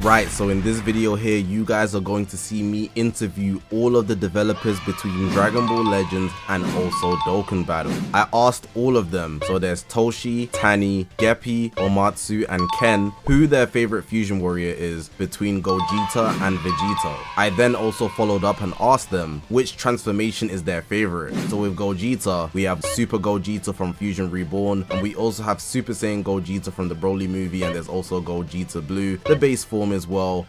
Right, so in this video here, you guys are going to see me interview all of the developers between Dragon Ball Legends and also Dokkan Battle. I asked all of them, so there's Toshi, Tani, Geppy, Omatsu, and Ken, who their favorite fusion warrior is between Gogeta and Vegito. I then also followed up and asked them which transformation is their favorite. So with Gogeta, we have Super Gogeta from Fusion Reborn, and we also have Super Saiyan Gogeta from the Broly movie, and there's also Gogeta Blue, the base form as well.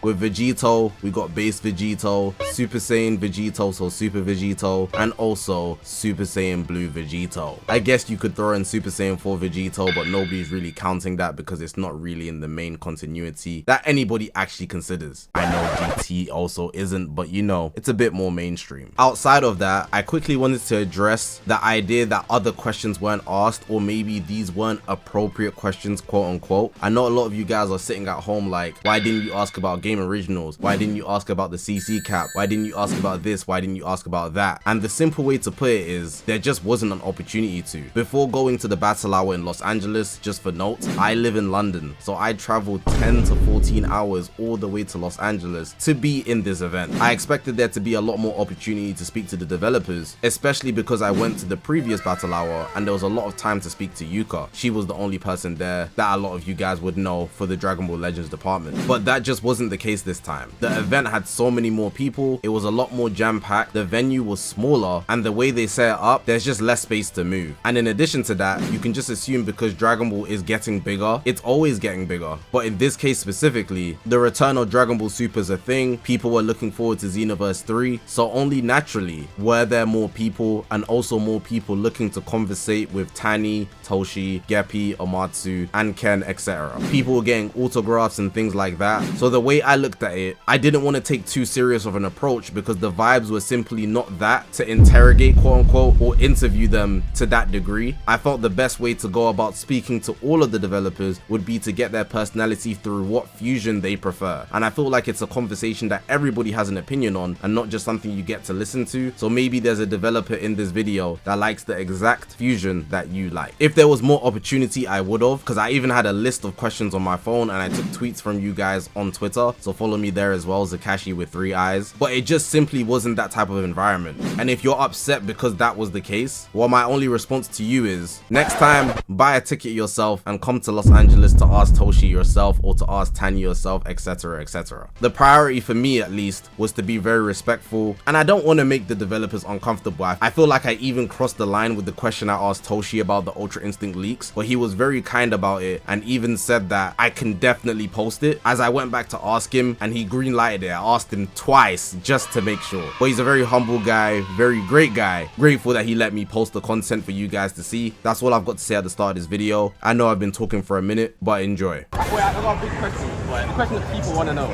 With Vegito, we got base Vegito, Super Saiyan Vegito, so Super Vegito, and also Super Saiyan Blue Vegito. I guess you could throw in Super Saiyan 4 Vegito, but nobody's really counting that because it's not really in the main continuity that anybody actually considers. I know GT also isn't, but you know, it's a bit more mainstream. Outside of that, I quickly wanted to address the idea that other questions weren't asked, or maybe these weren't appropriate questions, quote unquote. I know a lot of you guys are sitting at home like, why didn't you ask about game originals? Why didn't you ask about the CC cap? Why didn't you ask about this? Why didn't you ask about that? And the simple way to put it is, there just wasn't an opportunity to. Before going to the battle hour in Los Angeles, just for note, I live in London, so I traveled 10 to 14 hours all the way to Los Angeles to be in this event. I expected there to be a lot more opportunity to speak to the developers, especially because I went to the previous battle hour and there was a lot of time to speak to Yuka. She was the only person there that a lot of you guys would know for the Dragon Ball Legends department. But that just wasn't the case this time. The event had so many more people, it was a lot more jam-packed, the venue was smaller, and the way they set it up, there's just less space to move. And in addition to that, you can just assume because Dragon Ball is getting bigger, it's always getting bigger. But in this case specifically, the return of Dragon Ball Super is a thing, people were looking forward to Xenoverse 3, so only naturally were there more people, and also more people looking to conversate with Tani, Toshi, Geppy, Omatsu, and Ken, etc. People were getting autographs and things like that. So the way I looked at it, I didn't want to take too serious of an approach because the vibes were simply not that to interrogate, quote unquote, or interview them to that degree. I felt the best way to go about speaking to all of the developers would be to get their personality through what fusion they prefer. And I feel like it's a conversation that everybody has an opinion on and not just something you get to listen to. So maybe there's a developer in this video that likes the exact fusion that you like. If there was more opportunity, I would have, because I even had a list of questions on my phone and I took tweets from you guys on Twitter, so follow me there as well, Zakashi with 3 eyes. But it just simply wasn't that type of environment. And if you're upset because that was the case, well, my only response to you is, next time, buy a ticket yourself and come to Los Angeles to ask Toshi yourself or to ask Tani yourself, etc, etc. The priority for me, at least, was to be very respectful, and I don't want to make the developers uncomfortable. I feel like I even crossed the line with the question I asked Toshi about the Ultra Instinct leaks, but he was very kind about it and even said that I can definitely post it. As I went back to ask him and he green lighted it, I asked him twice just to make sure. But he's a very humble guy, very great guy. Grateful that he let me post the content for you guys to see. That's all I've got to say at the start of this video. I know I've been talking for a minute, but enjoy. Wait, I got a big question. What? A question that people want to know.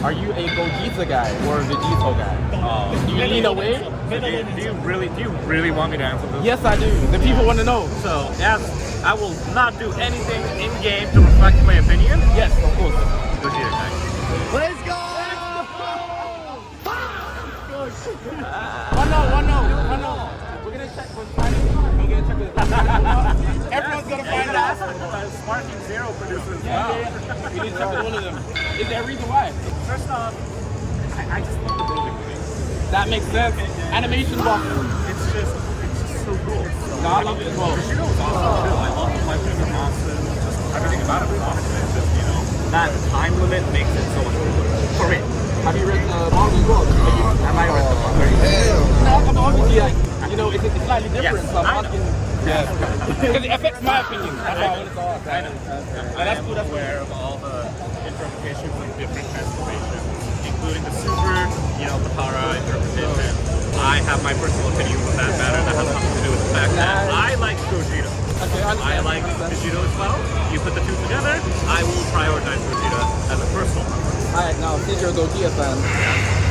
Are you a Gogeta guy or a Vegito guy? Do you lean away? Do you really want me to answer this? Yes, I do. The people want to know. So, yes, I will not do anything in game to reflect my opinion. Yes, of course. Gogeta guy. Let's go! One no. We're gonna check with Tani. We're gonna check with everyone's gonna find out. Sparking Zero produces. Yeah. We need to check with one of them. Is there a reason why? First off, I just love the Broly movie. That makes sense. Animation buff. It's just so cool. No, I love it as well. Vegito was awesome too. I love the fighters are awesome. Just everything about it was awesome. It's just, you know, that time limit makes it so much cooler. For me. Have you read the manga as well? Have I read the manga? No, I'm obviously like, you know, it's slightly different, Yes, so I'm I know. asking. Yeah. Because it affects my opinion. That's why I wanted to ask. I know. And that's good. I'm aware of all the interpretations of different transformations, including the super, you know, the Para interpretation. I have my personal opinion on that matter. That has nothing to do with the fact that I like Gogeta. Okay, I like Vegito as well. You put the two together, I will prioritize Gogeta as a personal preference. Alright, now since you're a Gogeta fan,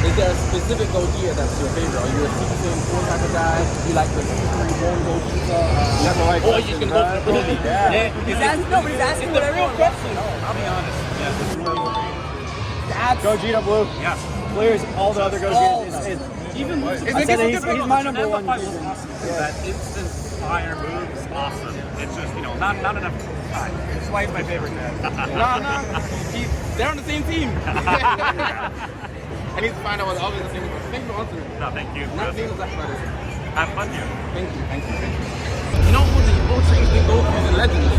is there a specific Gogeta that's your favorite? Are you a Super Saiyan 4 type of guy? You like the Super Reborn Gogeta? That's the right or question, you can huh? go for Broly. He's asking It's a real question. I'll be honest. Yeah, this is really That's Gogeta Blue. Yes. Clears all the other Gogetas. Even I said that he's my number one. That instant fire move is awesome. It's just, you know, not enough time. That's why he's my favorite dad. Nah. They're on the same team. I need to find out what the others are saying. Thank you for answering. No, thank you. Not being exact about it. Have fun here. Thank you. You know all the Ultra Instinct Gokus and Legends?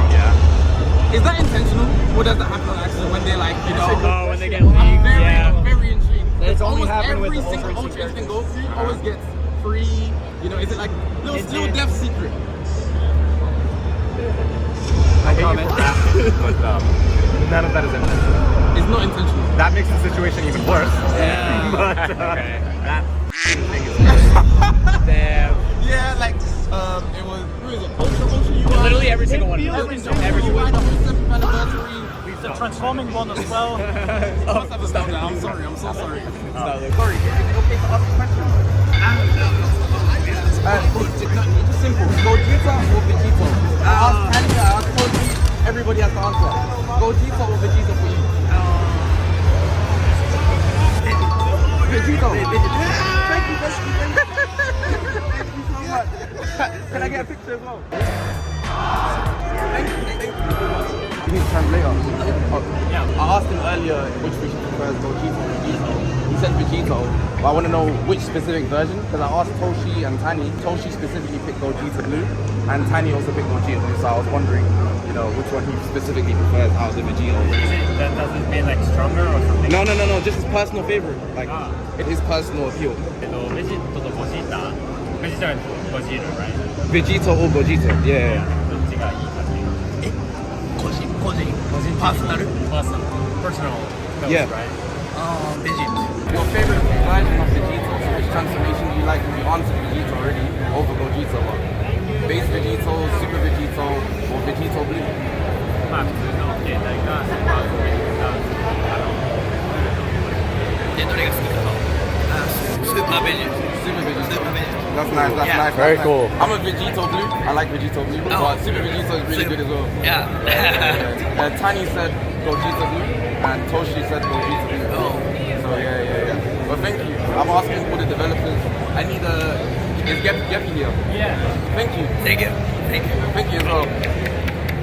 Yeah. Is that intentional? Or does that happen on accident when they're like, you know? Oh, when they get I'm leaked, very, yeah. very intrigued. It's only almost happened with every the single Ultra Ultra Instinct Instinct Goku always gets free, you know, is it like little death secret? I hate you for asking, but none of that is intentional. It's not intentional. That makes the situation even worse. Yeah. But okay. That thing is Damn. Yeah, like, it was, who is it? Ultra UI? Literally every single one. Every single UI, the whole 7th anniversary. The transforming one as well. I'm sorry, I'm so sorry. Sorry, is it okay to ask a question? It's simple. Gogeta or Vegito? I asked Tani, I asked Toshi, everybody has to answer. Gogeta or Vegito for you? Vegito. Thank you so much. Can I get a picture as well? Thank you. You need a translator. I asked him earlier which he prefers, Gogeta or Vegito. He said Vegito, but I want to know which specific version, because I asked Toshi and Tani. Toshi specifically picked Gogeta Blue, and Tani also picked Gogeta Blue, so I was wondering, you know, which one he specifically prefers out of the Vegito. That doesn't mean like stronger or something? No, just his personal favorite, like his personal appeal. Vegito to Gogeta. Vegeta and Gogeta, right? Vegito or Gogeta, yeah. どっちがいいかっていう。Personal goals, Yeah. right? Your favorite version of Vegito, so which transformation do you like? You answered Vegito already, over Gogeta, but base Vegito, Super Vegito, or Vegito Blue? まあ普通の携帯がスーパーコメントがでどれが好きかなスーパーベジ Super Vegito. スーパーベジ That's nice, that's nice. Very that's cool. Nice. I'm a Vegito Blue. I like Vegito Blue, but Super Vegito is really good as well. Yeah. Tani said Gogeta Blue, and Toshi said Gogeta Blue. Oh. So yeah. But thank you. I'm asking for the developers. I need is Geppy here? Yeah. Thank you. Thank you. Thank you as well.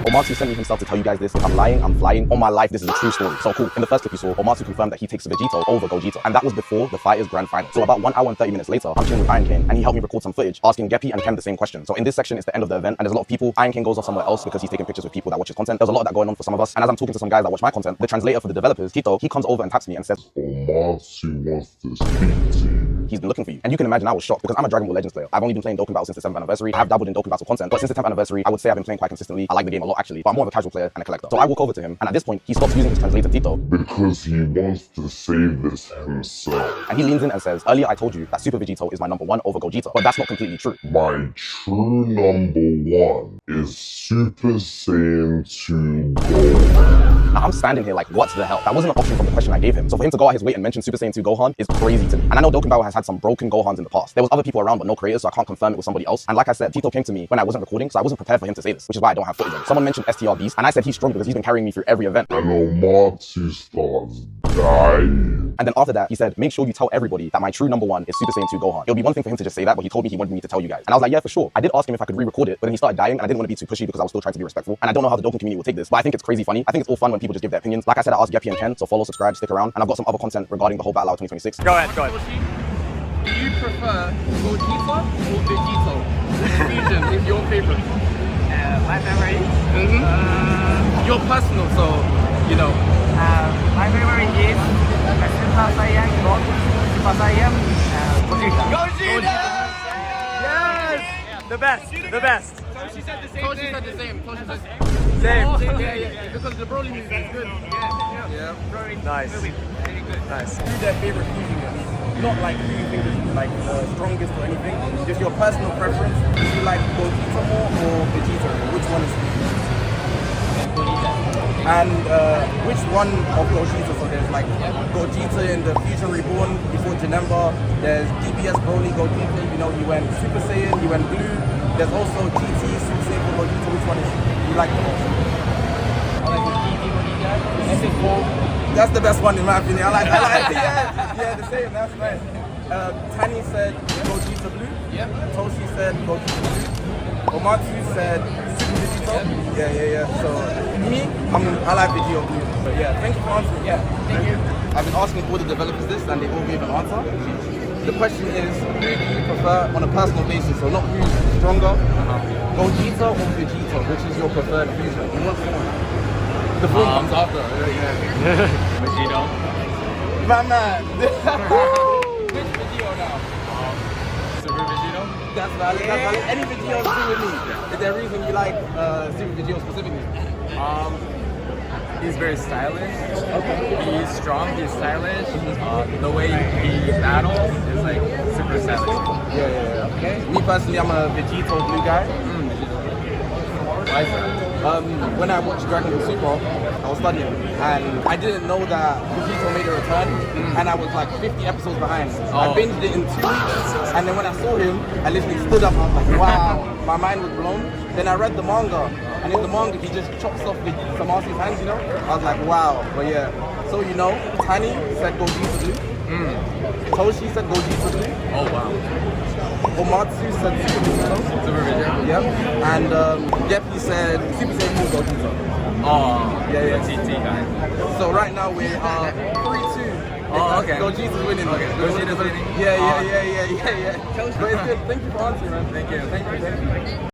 Omatsu sent me himself to tell you guys this. If I'm lying, I'm flying. On my life, this is a true story. So cool. In the first clip you saw, Omatsu confirmed that he takes Vegito over Gogeta. And that was before the Fighters Grand Final. So about 1 hour and 30 minutes later, I'm chilling with Iron King, and he helped me record some footage asking Geppy and Ken the same question. So in this section, it's the end of the event, and there's a lot of people. Iron King goes off somewhere else because he's taking pictures with people that watch his content. There's a lot of that going on for some of us. And as I'm talking to some guys that watch my content, the translator for the developers, Tito, he comes over and taps me and says, Omatsu wants to speak to you. he's been looking for you. And you can imagine I was shocked because I'm a Dragon Ball Legends player. I've only been playing Dokkan Battle since the 7th anniversary. I've dabbled in Dokkan Battle content, but since the 10th anniversary, I would say I've been playing quite consistently. I like the game a lot actually, but I'm more of a casual player and a collector. So I walk over to him, and at this point, he stops using his translator Tito, Because he wants to save this himself. and he leans in and says, earlier I told you that Super Vegito is my number 1 over Gogeta, but that's not completely true. My true number 1 is Super Saiyan 2 Goku. Now I'm standing here like, what the hell? That wasn't an option from the question I gave him. So for him to go out his way and mention Super Saiyan 2 Gohan is crazy to me. And I know Dokkan Battle has had some broken Gohans in the past. There was other people around but no creators, so I can't confirm it was somebody else. And like I said, Tito came to me when I wasn't recording, so I wasn't prepared for him to say this, which is why I don't have footage of it. Someone mentioned STR Beast, and I said he's strong because he's been carrying me through every event. And Omatsu starts dying. And then after that, he said, make sure you tell everybody that my true number 1 is Super Saiyan 2 Gohan. It would be one thing for him to just say that, but he told me he wanted me to tell you guys. And I was like, yeah, for sure. I did ask him if I could re-record it, but then he started dying, and I didn't want to be too pushy because I was still trying to be respectful. And I don't know how the Dokkan community will take this, but I think it's crazy funny. I think it's all fun when people just give their opinions. Like I said, I asked Geppy and Ken, so follow, subscribe, stick around, and I've got some other content regarding the whole Battle Hour 2026. Go ahead. Do you prefer Gogeta or Vegito? Fusion is your favorite. My favorite. Your personal, so you know. My favorite is Super Saiyan Goku, Super Saiyan Gogeta. Yes! The best. Toshi said the same. Toshi said the same. Same. Yeah. Because the Broly music is good. Yeah. Nice. Very good. Nice. Who's their favorite fusion is? Not like who you think is like the strongest or anything. Just your personal preference. Do you like Gogeta more or Vegeta more? Which one is? And which one of Gogeta? So there's like Gogeta in the Fusion Reborn before Janemba. There's DBS Broly Gogeta. You know, he went Super Saiyan, he went Blue. There's also GT Super Saiyan for Gogeta. Which one is you like the most? I like the GT Gogeta. That's the best one in my opinion. I like yeah, the same. That's nice. Tani said Gogeta Blue. Yep. Toshi said Gogeta Blue. Omatsu said Super Vegito. Vegito. Yeah. So me, I like Vegito Blue. But yeah, thank you for answering. Yeah, thank you. I've been asking all the developers this, and they all gave an answer. The question is, who do you prefer on a personal basis? So not who's stronger, Gogeta or Vegito? Which is your preferred fusion? In what form? The form comes after. Vegito. My man. Which Vegito now? Super Vegito. That's valid. That's valid. Any Vegito is good with me. Is there a reason you like Super Vegito specifically? He's very stylish. Okay. He's strong. He's stylish. The way he battles is like super savage. Yeah. Okay. Me personally, I'm a Vegito Blue guy. Why is that? When I watched Dragon Ball Super, I was studying, and I didn't know that Vegito made a return, and I was like 50 episodes behind. I binged it in 2 weeks, and then when I saw him, I literally stood up. I was like, wow, my mind was blown. Then I read the manga, and in the manga, he just chops off Samasi's hands, you know? I was like, wow. But yeah, so you know, Tani said Gogeta Blue. Toshi said Gogeta Blue. Oh wow. Omatsu said Super Vegito. Super Vegito. Yep. And Geppy said Super Saiyan Gogeta. Oh, Yeah. TT guy. So right now we are 3-2. Oh, okay. Gogeta's winning. Okay, Gogeta's winning? Yeah. But it's good. Thank you for answering, man. Thank you.